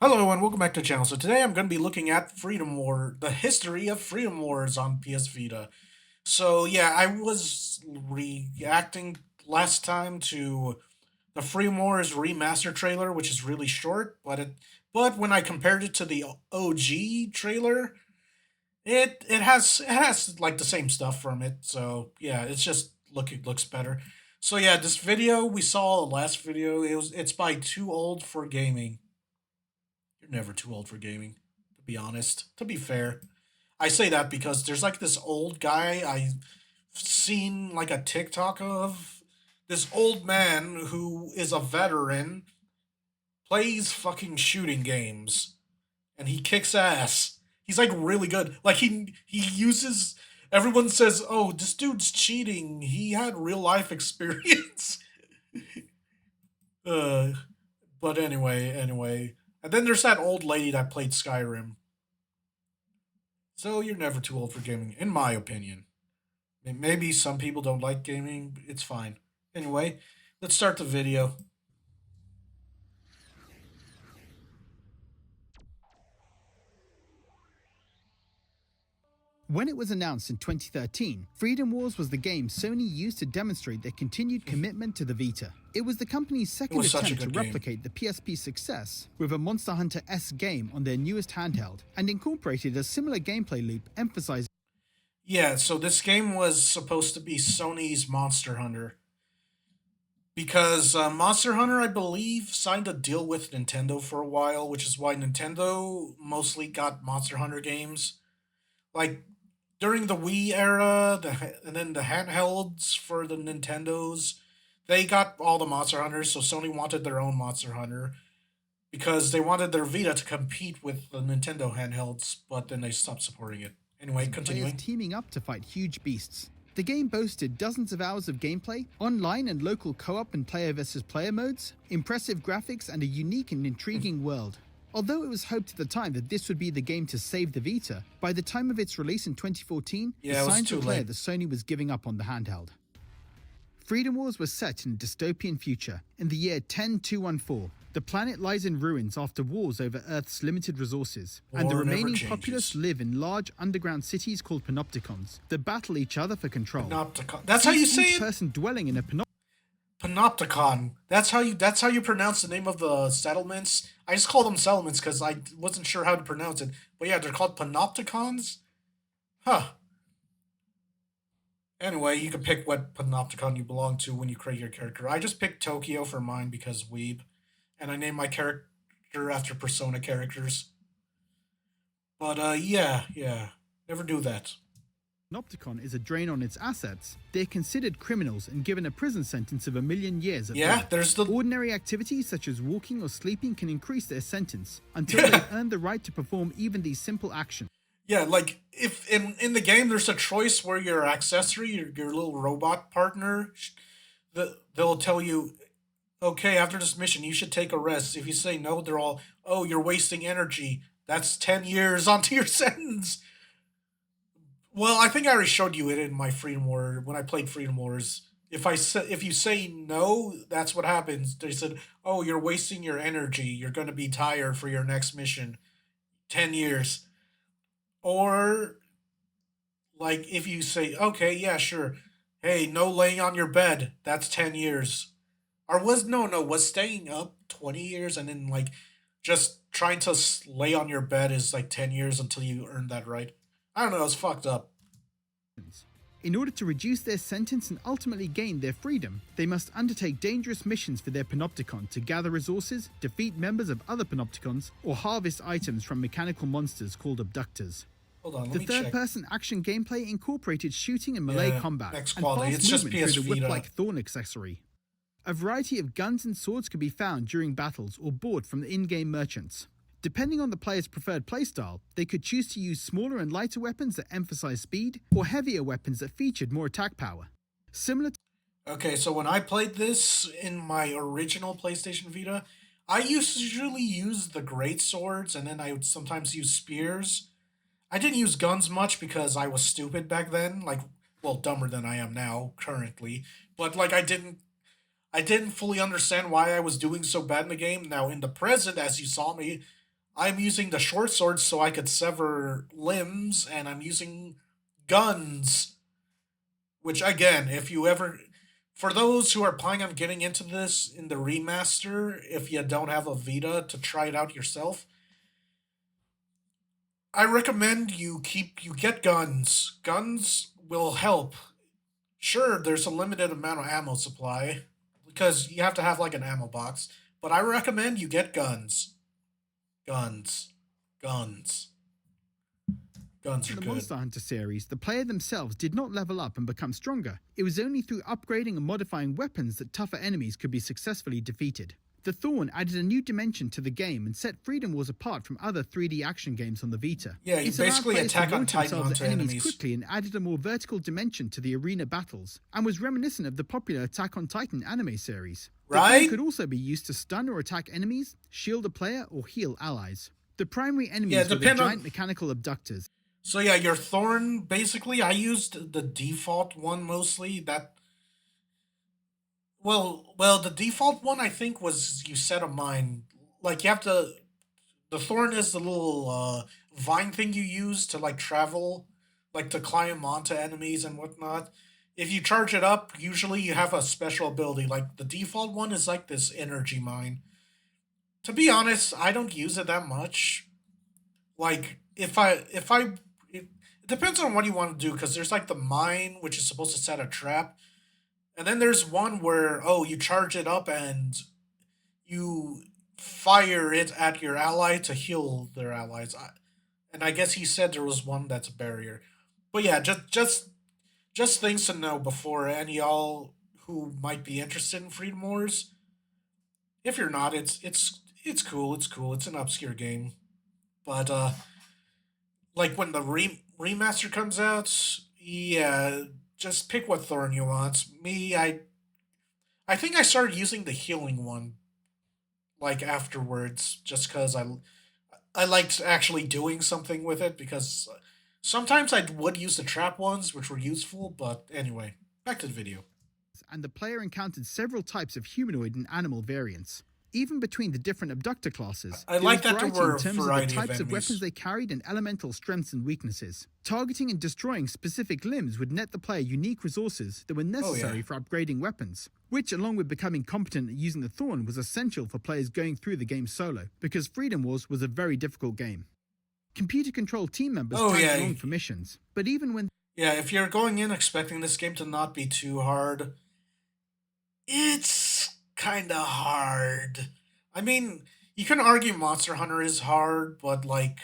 Hello and welcome back to the channel. So today I'm going to be looking at the history of Freedom Wars on PS Vita. So yeah, I was reacting last time to the Freedom Wars remaster trailer, which is really short, but when I compared it to the OG trailer, it has like the same stuff from it. So yeah, it looks better. So yeah, this video we saw the last video, it's by Too Old for Gaming. You're never too old for gaming, to be honest. To be fair, I say that because there's like this old guy I've seen like a TikTok of. This old man who is a veteran plays fucking shooting games and he kicks ass. He's like really good. Like he uses everyone says, "Oh, this dude's cheating. He had real life experience." uh but anyway. And then there's that old lady that played Skyrim. So you're never too old for gaming, in my opinion. Maybe some people don't like gaming. It's fine. Anyway, let's start the video. When it was announced in 2013, Freedom Wars was the game Sony used to demonstrate their continued commitment to the Vita. It was the company's second was such a attempt to good game. replicate the PSP's success with a Monster Hunter-esque game on their newest handheld, and incorporated a similar gameplay loop emphasizing Yeah, so this game was supposed to be Sony's Monster Hunter. Because Monster Hunter, I believe, signed a deal with Nintendo for a while, which is why Nintendo mostly got Monster Hunter games. Like, during the Wii era, and then the handhelds for the Nintendos, they got all the Monster Hunters, so Sony wanted their own Monster Hunter because they wanted their Vita to compete with the Nintendo handhelds, but then they stopped supporting it. Anyway, players continuing. teaming up to fight huge beasts. The game boasted dozens of hours of gameplay, online and local co-op and player versus player modes, impressive graphics, and a unique and intriguing world. Although it was hoped at the time that this would be the game to save the Vita, by the time of its release in 2014, the signs were clear that Sony was giving up on the handheld. Freedom Wars was set in a dystopian future, in the year 10214. The planet lies in ruins after wars over Earth's limited resources, and the remaining populace live in large underground cities called panopticons that battle each other for control. Panopticon. That's how you say Each it? person dwelling in a Panopticon. That's how you pronounce the name of the settlements. I just call them settlements because I wasn't sure how to pronounce it. But yeah, they're called panopticons? Huh. Anyway, you can pick what panopticon you belong to when you create your character. I just picked Tokyo for mine because weeb. And I named my character after Persona characters. But yeah. Never do that. panopticon is a drain on its assets, they're considered criminals and given a prison sentence of 1,000,000 years at Yeah, death. there's the Ordinary activities such as walking or sleeping can increase their sentence until they earn the right to perform even these simple actions. Yeah, like if in the game there's a choice where your accessory, your little robot partner, they'll tell you, okay, after this mission you should take a rest. If you say no, they're all, oh, you're wasting energy. That's 10 years onto your sentence. Well, I think I already showed you it in my Freedom War when I played Freedom Wars. If you say no, that's what happens. They said, "Oh, you're wasting your energy. You're going to be tired for your next mission. 10 years." Or like if you say, "Okay, yeah, sure. Hey, no laying on your bed. That's 10 years." Or was no was staying up 20 years and then like just trying to lay on your bed is like 10 years until you earn that right. I don't know. It's fucked up. In order to reduce their sentence and ultimately gain their freedom, they must undertake dangerous missions for their panopticon to gather resources, defeat members of other panopticons, or harvest items from mechanical monsters called abductors. Hold on, let The me check. third-person action gameplay incorporated shooting and melee combat, next and quality. fast It's just movement through the PS Vita. whip-like thorn accessory. A variety of guns and swords could be found during battles or bought from the in-game merchants. Depending on the player's preferred playstyle, they could choose to use smaller and lighter weapons that emphasize speed, or heavier weapons that featured more attack power. Similar to Okay, so when I played this in my original PlayStation Vita, I usually use the great swords and then I would sometimes use spears. I didn't use guns much because I was stupid back then, like well, dumber than I am now currently. But like I didn't fully understand why I was doing so bad in the game. Now in the present as you saw me, I'm using the short sword so I could sever limbs, and I'm using guns. Which again, if you ever, for those who are planning on getting into this in the remaster, if you don't have a Vita to try it out yourself, I recommend you get guns. Guns will help. Sure, there's a limited amount of ammo supply because you have to have like an ammo box, but I recommend you get guns. Guns. Guns. Guns are In the good. Monster Hunter series, the player themselves did not level up and become stronger. It was only through upgrading and modifying weapons that tougher enemies could be successfully defeated. The Thorn added a new dimension to the game and set Freedom Wars apart from other 3D action games on the Vita. Yeah, you It allowed basically players to attack on launch Titan themselves onto at enemies enemies. quickly and added a more vertical dimension to the arena battles, and was reminiscent of the popular Attack on Titan anime series. The Right? thorn could also be used to stun or attack enemies, shield a player, or heal allies. The primary enemies were the depend on- giant mechanical abductors. So yeah, your Thorn, basically, I used the default one mostly. The default one I think was you set a mine. Like you have to. The Thorn is the little vine thing you use to like travel, like to climb onto enemies and whatnot. If you charge it up, usually you have a special ability. Like the default one is like this energy mine. To be honest, I don't use it that much. Like it depends on what you want to do because there's like the mine which is supposed to set a trap, and then there's one where you charge it up and you fire it at your ally to heal their allies. And I guess he said there was one that's a barrier. But yeah, just things to know before any y'all who might be interested in Freedom Wars. If you're not, it's cool. It's cool. It's an obscure game, but like when the remaster comes out, yeah, just pick what Thorn you want. Me, I think I started using the healing one like afterwards, just because I liked actually doing something with it because sometimes I would use the trap ones, which were useful. But anyway, back to the video. And the player encountered several types of humanoid and animal variants. Even between the different abductor classes, I there like was that there variety were in terms of the variety of types of enemies. weapons they carried and elemental strengths and weaknesses. Targeting and destroying specific limbs would net the player unique resources that were necessary for upgrading weapons, which, along with becoming competent at using the Thorn, was essential for players going through the game solo, because Freedom Wars was a very difficult game. Computer-controlled team members tagged along for missions, but even when Yeah, if you're going in expecting this game to not be too hard, it's kind of hard. I mean, you can argue Monster Hunter is hard, but like,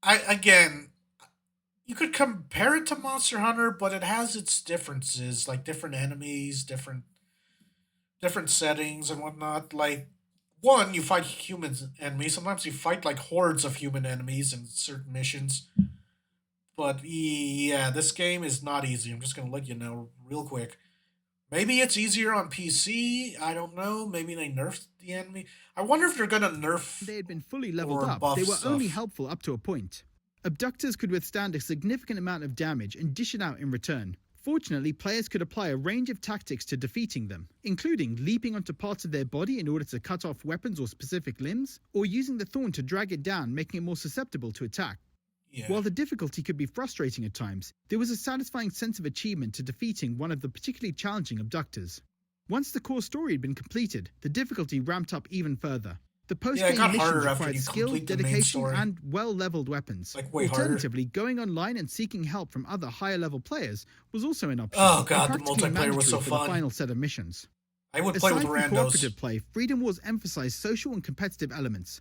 again, you could compare it to Monster Hunter, but it has its differences, like different enemies, different settings and whatnot. Like, one, you fight human enemies. Sometimes you fight like hordes of human enemies in certain missions. But yeah, this game is not easy. I'm just gonna let you know real quick. Maybe it's easier on PC. I don't know. Maybe they nerfed the enemy. I wonder if they're gonna nerf they had been fully leveled or up, buff they were only stuff. helpful up to a point. Abductors could withstand a significant amount of damage and dish it out in return. Fortunately, players could apply a range of tactics to defeating them, including leaping onto parts of their body in order to cut off weapons or specific limbs, or using the Thorn to drag it down, making it more susceptible to attack. Yeah. While the difficulty could be frustrating at times, there was a satisfying sense of achievement to defeating one of the particularly challenging abductors. Once the core story had been completed, the difficulty ramped up even further. The post-game got missions harder after required you skill, complete the main dedication, story. and well-leveled weapons. Like, way harder. Alternatively, going online and seeking help from other higher-level players was also an option. Oh and god, the practically multiplayer was so mandatory for the fun. final set of missions. I would play Aside with from randos. cooperative play, Freedom Wars emphasized social and competitive elements.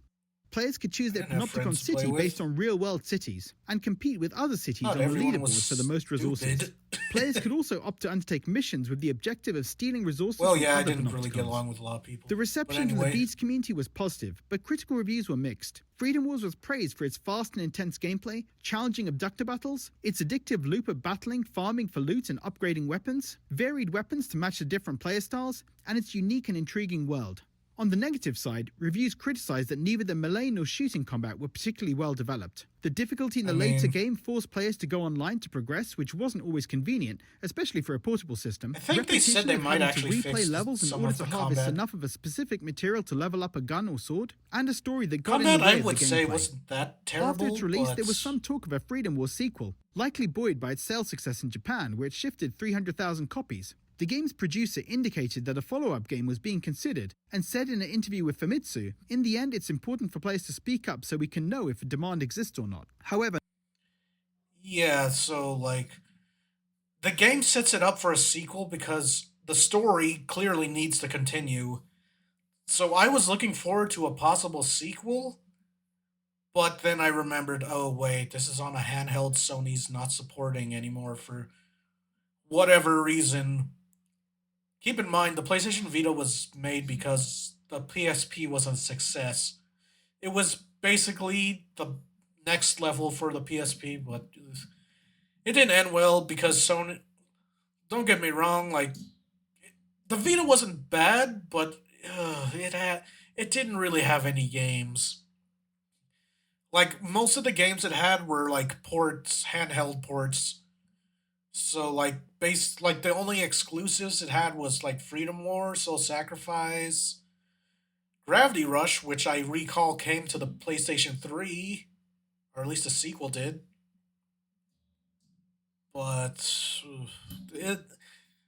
Players could choose their I didn't have panopticon friends to play city with. based on real-world cities, and compete with other cities Not on the everyone leaderboard was for the most resources. stupid. Players could also opt to undertake missions with the objective of stealing resources Well, from yeah, I other didn't really get panopticons. along with a lot of people. The But reception from the anyway, Beats community was positive, but critical reviews were mixed. Freedom Wars was praised for its fast and intense gameplay, challenging abductor battles, its addictive loop of battling, farming for loot and upgrading weapons, varied weapons to match the different player styles, and its unique and intriguing world. On the negative side, reviews criticized that neither the melee nor shooting combat were particularly well developed. The difficulty in the later game forced players to go online to progress, which wasn't always convenient, especially for a portable system. I think they said they of might having to actually replay fix levels in some order of to the harvest combat. enough of a specific material to level up a gun or sword, and a story that got in Combat, the way I of the would say, gameplay. wasn't that terrible. After its release, but there was some talk of a Freedom Wars sequel, likely buoyed by its sales success in Japan, where it shifted 300,000 copies. The game's producer indicated that a follow-up game was being considered, and said in an interview with Famitsu, "In the end, it's important for players to speak up so we can know if a demand exists or not." However, yeah, so like the game sets it up for a sequel because the story clearly needs to continue. So I was looking forward to a possible sequel, but then I remembered, oh wait, this is on a handheld Sony's not supporting anymore for whatever reason. Keep in mind, the PlayStation Vita was made because the PSP was a success. It was basically the next level for the PSP, but it didn't end well because Sony. Don't get me wrong, like the Vita wasn't bad, but it didn't really have any games. Like most of the games it had were like ports, handheld ports. So like the only exclusives it had was like Freedom War, Soul Sacrifice, Gravity Rush, which I recall came to the PlayStation 3, or at least the sequel did. But it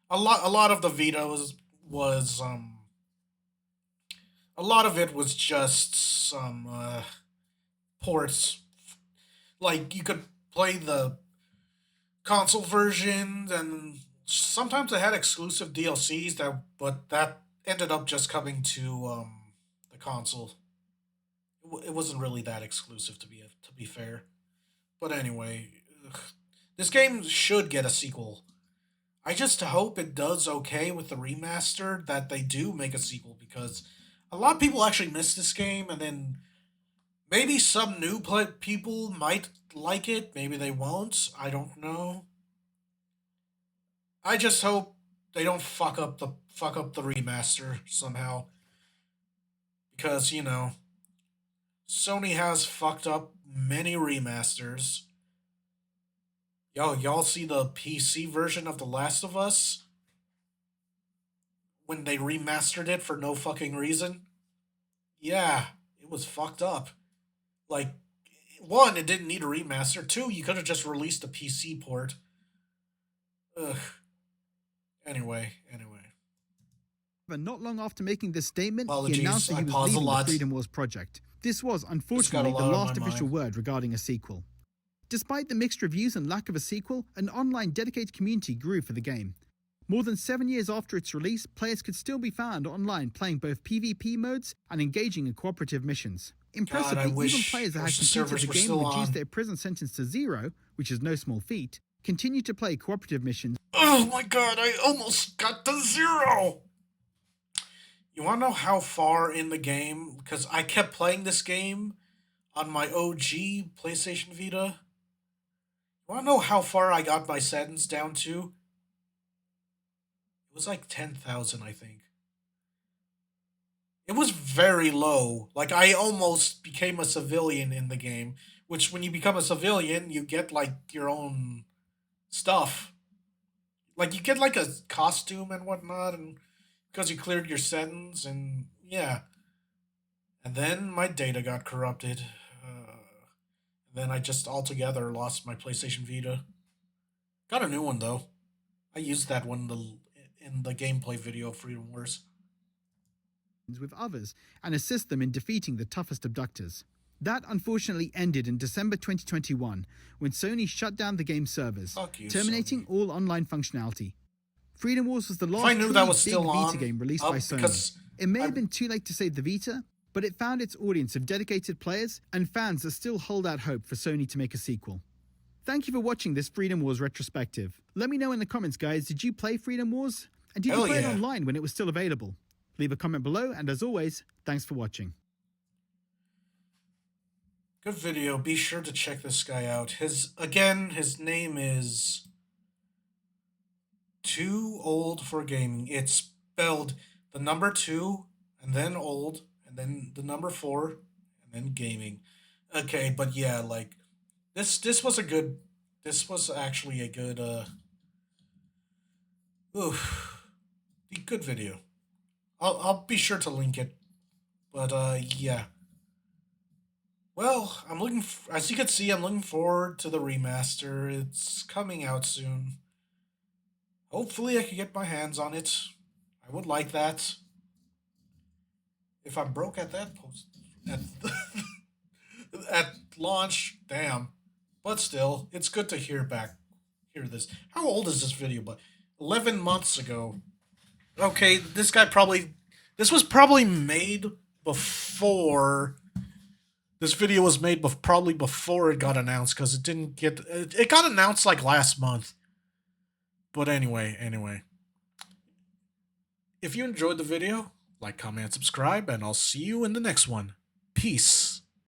a lot of the Vita was a lot of it was just some ports. Like you could play the console version, and sometimes they had exclusive DLCs but that ended up just coming to the console. It wasn't really that exclusive to be fair. But anyway, ugh, this game should get a sequel. I just hope it does okay with the remaster, that they do make a sequel, because a lot of people actually miss this game, and then maybe some new people might like it, maybe they won't. I don't know. I just hope they don't fuck up the remaster somehow, because Sony has fucked up many remasters. Y'all see the PC version of The Last of Us when they remastered it for no fucking reason? Yeah, it was fucked up. Like, one, it didn't need a remaster. Two, you could have just released a PC port. Ugh. Anyway. but not long after making this statement, he Apologies, announced that I he was pause a leaving the lot. Freedom Wars project. This was, Just got a unfortunately, the lot on last my official mind. word regarding a sequel. Despite the mixed reviews and lack of a sequel, an online dedicated community grew for the game. More than 7 years after its release, players could still be found online playing both PvP modes and engaging in cooperative missions. Impressively, even wish players that had the completed servers the were game still and reduced on. their prison sentence to 0, which is no small feat, continued to play cooperative missions. Oh my god, I almost got to 0! You wanna know how far in the game? Because I kept playing this game on my OG PlayStation Vita. You wanna know how far I got my sentence down to? It was like 10,000, I think. It was very low. Like, I almost became a civilian in the game, which when you become a civilian, you get like your own stuff. Like, you get like a costume and whatnot, and because you cleared your sentence, and yeah. And then my data got corrupted. Then I just altogether lost my PlayStation Vita. Got a new one though. I used that one in the gameplay video of Freedom Wars. With others and assist them in defeating the toughest abductors. That unfortunately ended in December 2021 when Sony shut down the game's servers, Fuck you, terminating Sony. all online functionality. Freedom Wars was the If I last knew truly that was big still Vita on, game released by Sony. because It may I- have been too late to save the Vita, but it found its audience of dedicated players and fans that still hold out hope for Sony to make a sequel. Thank you for watching this Freedom Wars retrospective. Let me know in the comments, guys, did you play Freedom Wars? And did you Hell play it yeah. online when it was still available? Leave a comment below, and as always, thanks for watching. Good video. Be sure to check this guy out. His name is Too Old for Gaming. It's spelled the number 2 and then old, and then the number four, and then gaming. Okay, but yeah, like this was a good. This was actually a good. Oof, a good video. I'll be sure to link it. But yeah. Well, as you can see, I'm looking forward to the remaster. It's coming out soon. Hopefully, I can get my hands on it. I would like that. If I'm broke at that post at at launch, damn. But still, it's good to hear this. How old is this video? But 11 months ago. Okay, this was probably made before this video was made probably before it got announced because it got announced like last month. But anyway, if you enjoyed the video, like, comment, subscribe, and I'll see you in the next one. Peace.